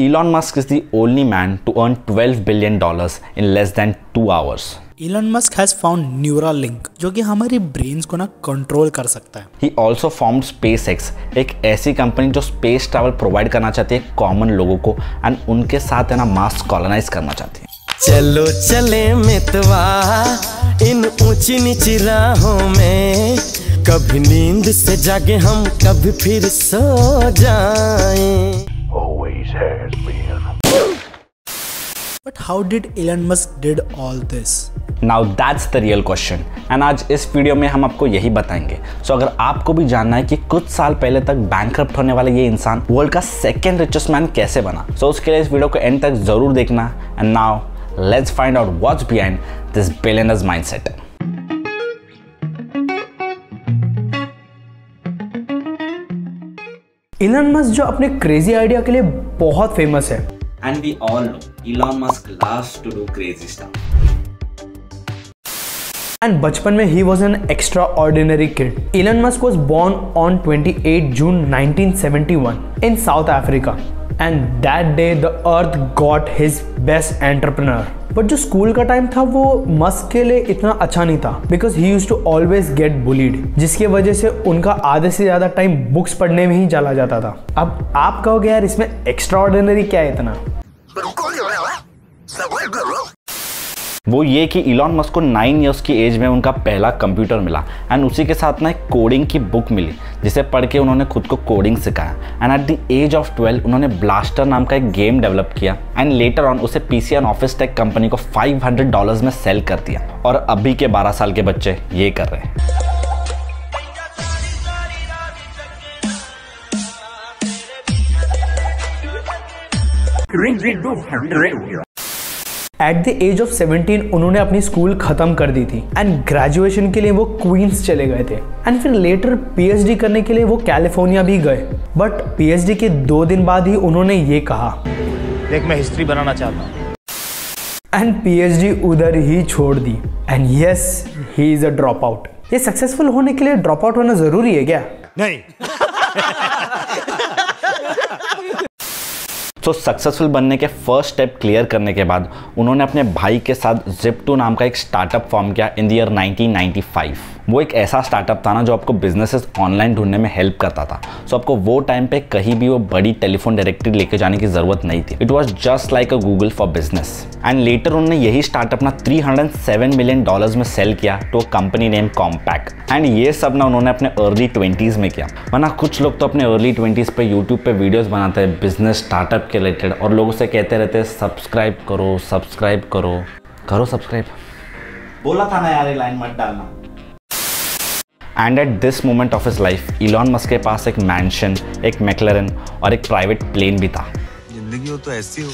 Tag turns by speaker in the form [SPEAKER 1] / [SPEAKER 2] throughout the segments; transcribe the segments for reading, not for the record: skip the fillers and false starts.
[SPEAKER 1] Elon Musk is the only man to earn $12 billion in less than 2 hours.
[SPEAKER 2] Elon Musk has found Neuralink, जो कि हमारी brains को ना control कर सकता है.
[SPEAKER 1] He also formed SpaceX, एक ऐसी कंपनी जो स्पेस ट्रैवल प्रोवाइड करना चाहती है कॉमन लोगों को एंड उनके साथ है ना मार्स कॉलोनाइज करना चाहती है.
[SPEAKER 3] चलो चले मितवा इन ऊंची नीची राहों में, कभी नींद से जागे हम कभी फिर सो जाएं.
[SPEAKER 4] Always has been.
[SPEAKER 2] But how did Elon Musk did all this?
[SPEAKER 1] Now that's the real question. And आज इस वीडियो में हम आपको यही बताएंगे. So अगर आपको भी जानना है कि कुछ साल पहले तक बैंकरप्ट होने वाला ये इंसान वर्ल्ड का सेकेंड रिचेस्ट मैन कैसे बना, so उसके लिए इस वीडियो को एंड तक जरूर देखना. And now let's find out what's behind this billionaire's mindset.
[SPEAKER 2] Elon Musk जो अपने क्रेजी आइडिया के लिए बहुत फेमस है.
[SPEAKER 1] And we all know Elon Musk loves to do crazy stuff.
[SPEAKER 2] And बचपन में he was an extraordinary kid. Elon Musk was born on 28 June 1971 in South Africa. And that day the earth got his best entrepreneur. But जो school का time था वो Musk के लिए इतना अच्छा नहीं था, because he used to always get bullied, जिसकी वजह से उनका आधे से ज़्यादा टाइम बुक्स पढ़ने में ही चला जाता था. अब आप कहोगे यार इसमें एक्स्ट्राऑर्डिनरी क्या है इतना?
[SPEAKER 1] वो ये कि इलॉन मस्क को 9 इयर्स की एज में उनका पहला कंप्यूटर मिला एंड उसी के साथ ना एक कोडिंग की बुक मिली जिसे पढ़ के उन्होंने खुद को कोडिंग सिखाया. And at the age of 12 उन्होंने ब्लास्टर नाम का एक गेम डेवलप किया एंड लेटर ऑन उसे PC and office tech company को $500 में सेल कर दिया. और अभी के 12 साल के बच्चे ये कर रहे हैं.
[SPEAKER 2] एट द एज ऑफ 17 उन्होंने अपनी स्कूल खत्म कर दी थी एंड ग्रेजुएशन के लिए वो क्वींस चले गए थे. एंड फिर लेटर पीएचडी करने के लिए वो कैलिफोर्निया भी गए. बट पीएचडी के 2 दिन बाद ही उन्होंने ये कहा,
[SPEAKER 5] देख मैं हिस्ट्री बनाना चाहता हूँ.
[SPEAKER 2] एंड पीएचडी उधर ही छोड़ दी. And yes, he is a drop out. ये सक्सेसफुल होने के लिए ड्रॉप आउट होना जरूरी है क्या?
[SPEAKER 5] नहीं.
[SPEAKER 1] तो सक्सेसफुल बनने के फर्स्ट स्टेप क्लियर करने के बाद उन्होंने अपने भाई के साथ Zip2 नाम का एक स्टार्टअप फॉर्म किया इन द ईयर 1995. वो एक ऐसा स्टार्टअप था ना जो आपको बिजनेसेस ऑनलाइन ढूंढने में हेल्प करता था. सो आपको वो टाइम पे कहीं भी वो बड़ी टेलीफोन डायरेक्टरी लेके जाने की जरूरत नहीं थी. It was just like a Google for business. And later उन्होंने यही स्टार्टअप ना $307 मिलियन में सेल किया to a company name Compaq. And ये सब ना उन्होंने अपने अर्ली 20s में किया. वरना कुछ लोग तो अपने अर्ली 20s पे यूट्यूब पे वीडियोस बनाते हैं बिजनेस स्टार्टअप के रिलेटेड और लोगों से कहते रहते हैं सब्सक्राइब करो सब्सक्राइब करो. करो सब्सक्राइब. बोला था ना यार ये लाइन मत डालना. And at this moment of his life Elon Musk के पास एक मैंशन, एक मैक्लेरन और एक प्राइवेट प्लेन भी था.
[SPEAKER 3] जिंदगी हो तो ऐसी हो.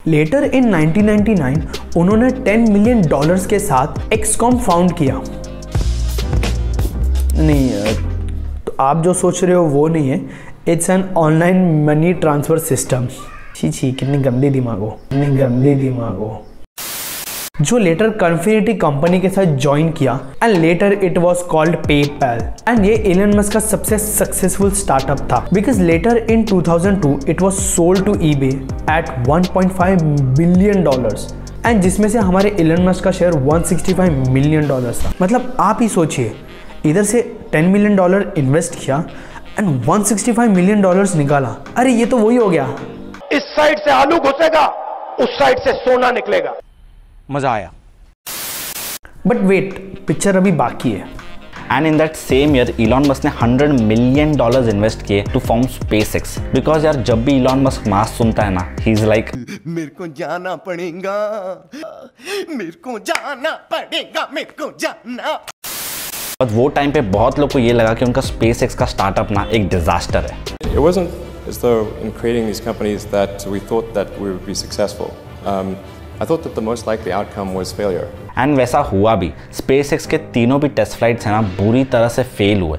[SPEAKER 2] लेटर इन 1999 उन्होंने $10 मिलियन के साथ एक्सकॉम फाउंड किया. नहीं, तो आप जो सोच रहे हो वो नहीं है. It's an online money transfer system. छी कितनी गंदी दिमाग हो. जो लेटर कन्फिनिटी कंपनी के साथ ज्वाइन किया and later it was called PayPal. And ये एलन मस्क का सबसे सक्सेसफुल स्टार्टअप था because later in 2002 it was sold to eBay at $1.5 billion and जिसमें से हमारे एलन मस्क का शेयर $165 मिलियन था. मतलब आप ही सोचिए, इधर से $10 मिलियन इन्वेस्ट किया एंड $165 मिलियन निकाला. अरे ये तो वही हो गया.
[SPEAKER 4] इस साइड से आलू घुसेगा, उस साइड से सोना निकलेगा.
[SPEAKER 5] मजा आया.
[SPEAKER 2] बट वेट, पिक्चर अभी बाकी है.
[SPEAKER 1] And in that same year Elon Musk ने $100 मिलियन इन्वेस्ट किए टू फॉर्म SpaceX. बिकॉज यार जब भी इलॉन मस्क मास सुनता है ना, ही इज लाइक
[SPEAKER 3] मेरे को जाना पड़ेगा.
[SPEAKER 1] और वो टाइम पे बहुत लोग को ये लगा कि उनका SpaceX का स्टार्टअप ना एक डिजास्टर है.
[SPEAKER 6] It wasn't as though in creating these companies that we thought that we would be successful. I thought that the most likely outcome was failure.
[SPEAKER 1] And वैसा हुआ भी. SpaceX के तीनों भी टेस्ट फ्लाइट्स हैं ना बुरी तरह से फेल हुए.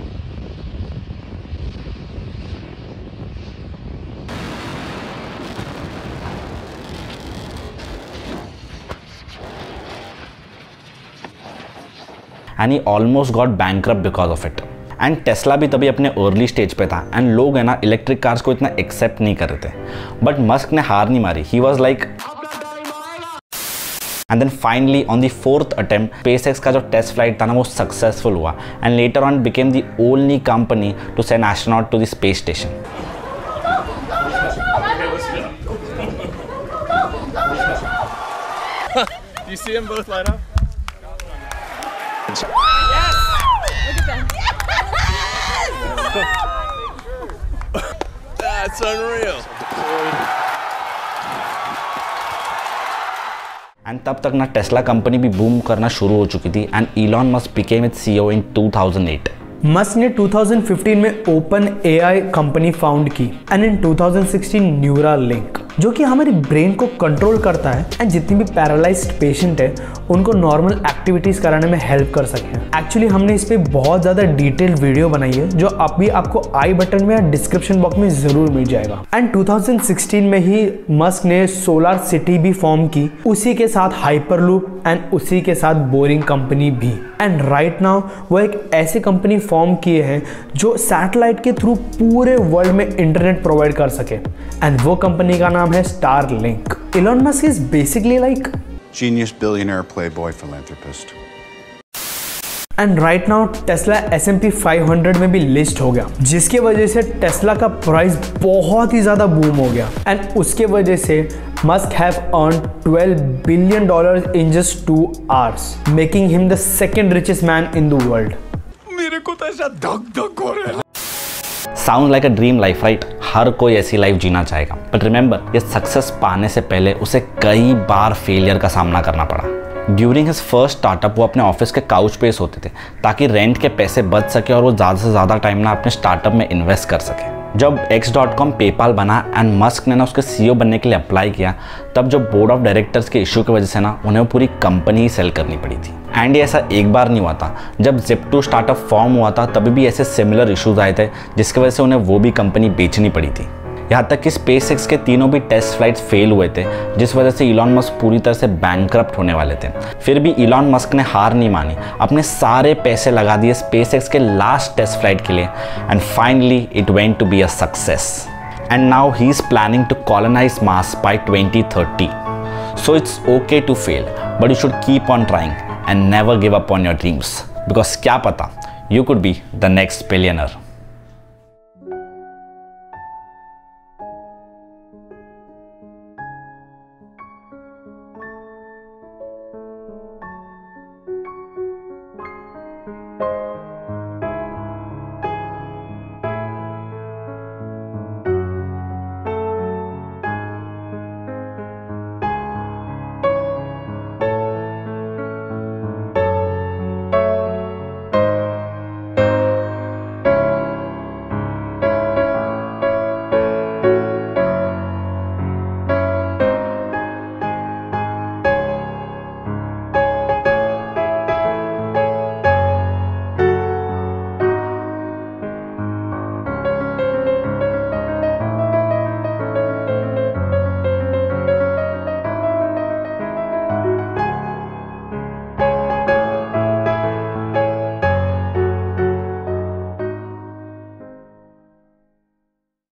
[SPEAKER 1] And he almost got bankrupt because of it. And Tesla भी तभी अपने अर्ली स्टेज पे था एंड लोग है ना इलेक्ट्रिक कार्स को इतना एक्सेप्ट नहीं कर रहे थे, बट मस्क ने हार नहीं मारी। He was like, and then finally on the 4th attempt SpaceX का जो टेस्ट फ्लाइट था ना वो सक्सेसफुल हुआ and later on became the only company to send astronaut to the space station.
[SPEAKER 6] You see them both light up?
[SPEAKER 7] Yes! Look at them. Yes!
[SPEAKER 6] That's unreal.
[SPEAKER 1] And तब तक ना Tesla company भी boom करना शुरू हो चुकी थी and Elon Musk became it's CEO in 2008।
[SPEAKER 2] Musk ने 2015 में ओपन AI कंपनी फाउंड की एंड इन 2016 न्यूरालिंक, जो कि हमारी ब्रेन को कंट्रोल करता है एंड जितनी भी पैरालाइज्ड पेशेंट है उनको नॉर्मल एक्टिविटीज कराने में हेल्प कर सके। एक्चुअली हमने इस पे बहुत ज़्यादा डिटेल्ड वीडियो बनाई है जो अभी आपको आई बटन में या डिस्क्रिप्शन बॉक्स में ज़रूर मिल जाएगा। एंड 2016 में ही मस्क ने सोलर सिटी भी फॉर्म की, उसी के साथ हाइपरलूप एंड उसी के साथ बोरिंग कंपनी भी। एंड राइट नाउ वो एक ऐसी कंपनी फॉर्म किए हैं जो सैटेलाइट के थ्रू पूरे वर्ल्ड में इंटरनेट प्रोवाइड कर सके एंड वो कंपनी का नाम है Starlink. Elon Musk is basically like
[SPEAKER 8] genius, billionaire, playboy, philanthropist.
[SPEAKER 2] And right now Tesla S&P 500 में भी लिस्ट हो गया, जिसके वजह से टेस्ला का प्राइस बहुत ही ज़्यादा बूम हो गया एंड उसके वजह से Musk have earned $12 billion in just 2 hours, making him the second richest man in the world.
[SPEAKER 8] मेरे को तो ऐसा धक धक हो रहा है।
[SPEAKER 1] Sound like a dream life right? हर कोई ऐसी लाइफ जीना चाहेगा, बट रिमेंबर ये सक्सेस पाने से पहले उसे कई बार फेलियर का सामना करना पड़ा। ड्यूरिंग हिज फर्स्ट स्टार्टअप वो अपने ऑफिस के काउच पे सोते थे ताकि रेंट के पैसे बच सके और वो ज़्यादा से ज़्यादा टाइम ना अपने स्टार्टअप में इन्वेस्ट कर सके। जब X.com पेपाल बना एंड मस्क ने ना उसके CEO बनने के लिए अप्लाई किया, तब जो बोर्ड ऑफ डायरेक्टर्स के इशू की वजह से ना उन्हें वो पूरी कंपनी ही सेल करनी पड़ी थी। एंड ये ऐसा एक बार नहीं हुआ था, जब Zip2 स्टार्टअप फॉर्म हुआ था तभी भी ऐसे सिमिलर इश्यूज आए थे जिसकी वजह से उन्हें वो भी कंपनी बेचनी पड़ी थी। यहाँ तक कि SpaceX के तीनों भी टेस्ट फ्लाइट्स फेल हुए थे, जिस वजह से इलॉन मस्क पूरी तरह से बैंकक्रप्ट होने वाले थे। फिर भी इलॉन मस्क ने हार नहीं मानी, अपने सारे पैसे लगा दिए SpaceX के लास्ट टेस्ट फ्लाइट के लिए and finally it went to be a success. And now he is planning to colonise Mars by 2030। So it's okay to fail, but you should keep on trying and never give up on your dreams, because क्या पता, you could be the next billionaire.